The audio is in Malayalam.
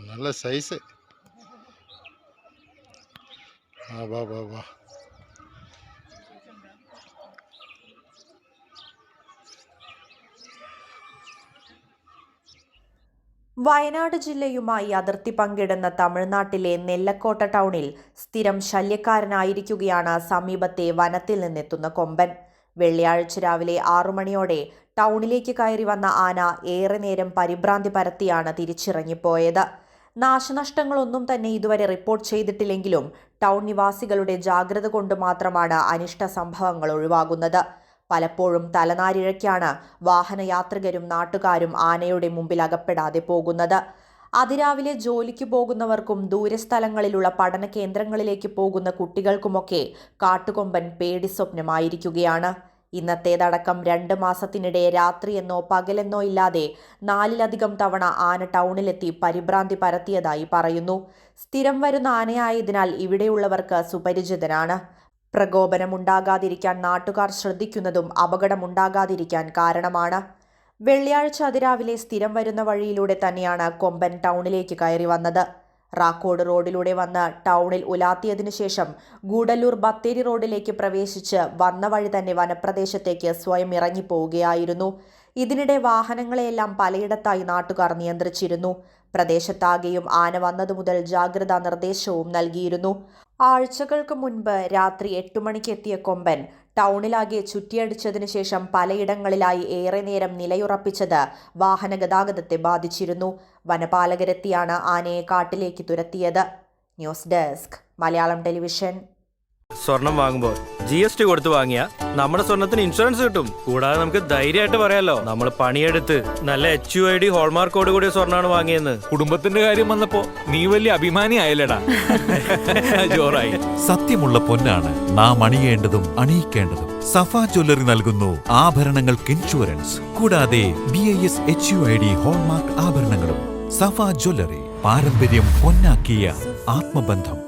நல்ல சைஸு. வா வா வா. വയനാട് ജില്ലയുമായി അതിർത്തി പങ്കിടുന്ന തമിഴ്നാട്ടിലെ നെല്ലക്കോട്ട ടൗണിൽ സ്ഥിരം ശല്യക്കാരനായിരിക്കുകയാണ് സമീപത്തെ വനത്തിൽ നിന്നെത്തുന്ന കൊമ്പൻ. വെള്ളിയാഴ്ച രാവിലെ 6 മണിയോടെ ടൗണിലേക്ക് കയറി വന്ന ആന ഏറെ നേരം പരിഭ്രാന്തി പരത്തിയാണ് തിരിച്ചിറങ്ങിപ്പോയത്. നാശനഷ്ടങ്ങളൊന്നും തന്നെ ഇതുവരെ റിപ്പോർട്ട് ചെയ്തിട്ടില്ലെങ്കിലും ടൗൺ നിവാസികളുടെ ജാഗ്രത കൊണ്ട് മാത്രമാണ് അനിഷ്ട സംഭവങ്ങൾ ഒഴിവാകുന്നത്. പലപ്പോഴും തലനാരിഴയ്ക്കാണ് വാഹനയാത്രികരും നാട്ടുകാരും ആനയുടെ മുമ്പിൽ അകപ്പെടാതെ പോകുന്നത്. അതിരാവിലെ ജോലിക്ക് പോകുന്നവർക്കും ദൂരസ്ഥലങ്ങളിലുള്ള പഠന കേന്ദ്രങ്ങളിലേക്ക് പോകുന്ന കുട്ടികൾക്കുമൊക്കെ കാട്ടുകൊമ്പൻ പേടി സ്വപ്നമായിരിക്കുകയാണ്. ഇന്നത്തേതടക്കം 2 മാസത്തിനിടെ രാത്രിയെന്നോ പകലെന്നോ ഇല്ലാതെ 4ലധികം തവണ ആന ടൗണിലെത്തി പരിഭ്രാന്തി പരത്തിയതായി പറയുന്നു. സ്ഥിരം വരുന്ന ആനയായതിനാൽ ഇവിടെയുള്ളവർക്ക് സുപരിചിതനാണ്. പ്രകോപനമുണ്ടാകാതിരിക്കാൻ നാട്ടുകാർ ശ്രദ്ധിക്കുന്നതും അപകടമുണ്ടാകാതിരിക്കാൻ കാരണമാണ്. വെള്ളിയാഴ്ച അതിരാവിലെ സ്ഥിരം വരുന്ന വഴിയിലൂടെ തന്നെയാണ് കൊമ്പൻ ടൗണിലേക്ക് കയറി വന്നത്. റാക്കോട് റോഡിലൂടെ വന്ന് ടൗണിൽ ഉലാത്തിയതിനു ശേഷം ഗൂഡല്ലൂർ ബത്തേരി റോഡിലേക്ക് പ്രവേശിച്ച് വന്ന വഴി തന്നെ വനപ്രദേശത്തേക്ക് സ്വയം ഇറങ്ങിപ്പോവുകയായിരുന്നു. ഇതിനിടെ വാഹനങ്ങളെയെല്ലാം പലയിടത്തായി നാട്ടുകാർ നിയന്ത്രിച്ചിരുന്നു. പ്രദേശത്താകെയും ആന വന്നതു മുതൽ ജാഗ്രതാ നിർദ്ദേശവും നൽകിയിരുന്നു. ആഴ്ചകൾക്ക് മുൻപ് രാത്രി 8 മണിക്ക് എത്തിയ കൊമ്പൻ ടൗണിലാകെ ചുറ്റിയടിച്ചതിനു ശേഷം പലയിടങ്ങളിലായി ഏറെ നേരം നിലയുറപ്പിച്ചത് വാഹന ഗതാഗതത്തെ ബാധിച്ചിരുന്നു. വനപാലകരെത്തിയാണ് ആനയെ കാട്ടിലേക്ക് തുരത്തിയത്. News desk Malayalam television. സ്വർണം വാങ്ങുമ്പോൾ GST കൊടുത്ത് വാങ്ങിയ നമ്മുടെ സ്വർണത്തിന് ഇൻഷുറൻസ് കിട്ടും. കൂടാതെ നമുക്ക് ധൈര്യമായിട്ട് പറയാലോ, നമ്മൾ പണിയെടുത്ത് നല്ല HUID ഹോൾമാർക്കോട് കൂടിയ സ്വർണ്ണമാണ് വാങ്ങിയെന്ന്. കുടുംബത്തിന്റെ കാര്യം വന്നപ്പോ നീ വലിയ അഭിമാനി ആയല്ലടാ. ജോറായി. സത്യമുള്ള പൊന്നാണ് നാം അണിയേണ്ടതും അണിയിക്കേണ്ടതും. സഫ ജ്വല്ലറി നൽകുന്നു ആഭരണങ്ങൾക്ക് ഇൻഷുറൻസ്, കൂടാതെ BIS HUID ഹോൾമാർക്ക് ആഭരണങ്ങളും. സഫ ജ്വല്ലറി, പാരമ്പര്യം പൊന്നാക്കിയ ആത്മബന്ധം.